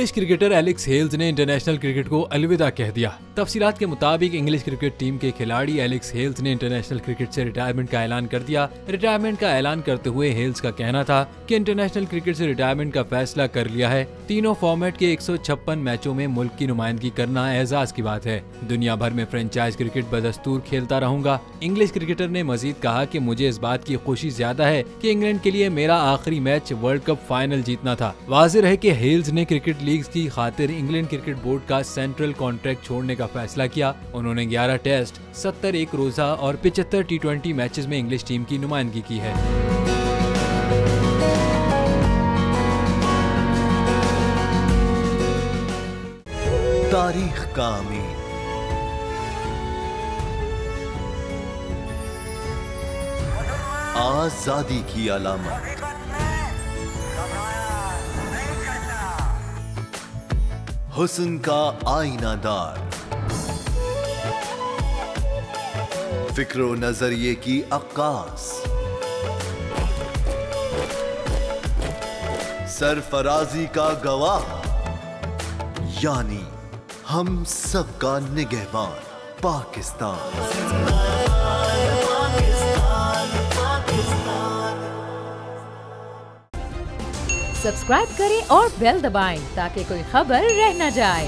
English cricketer Alex Hales ने international cricket को अलविदा कह दिया। तफसीलात के मुताबिक इंग्लिश क्रिकेट टीम के खिलाड़ी एलेक्स हेल्स ने इंटरनेशनल क्रिकेट से रिटायरमेंट का ऐलान कर दिया। रिटायरमेंट का ऐलान करते हुए हेल्स का कहना था कि इंटरनेशनल क्रिकेट से रिटायरमेंट का फैसला कर लिया है। तीनों फॉर्मेट के 156 मैचों में मुल्क की नुमाइंदगी करना एजाज की बात है। दुनिया भर में फ्रेंचाइज क्रिकेट बदस्तूर खेलता रहूंगा। इंग्लिश क्रिकेटर ने मजीद कहा कि मुझे इस बात की खुशी ज्यादा है कि इंग्लैंड के लिए मेरा आखिरी मैच वर्ल्ड कप फाइनल जीतना था। वाज़ेह है कि हेल्स ने क्रिकेट लीग की खातिर इंग्लैंड क्रिकेट बोर्ड का सेंट्रल कॉन्ट्रैक्ट छोड़ने का फैसला किया। उन्होंने 11 टेस्ट, 70 एक रोजा और 75 T20 मैचेस में इंग्लिश टीम की नुमाइंदगी की है। तारीख का अमीर आजादी की अलामत, हुस्न का आईनादार, फिक्रो नजरिए की अक्कास, सरफराजी का गवाह, यानी हम सबका निगहबान पाकिस्तान। सब्सक्राइब करें और बेल दबाएं ताकि कोई खबर रह न जाए।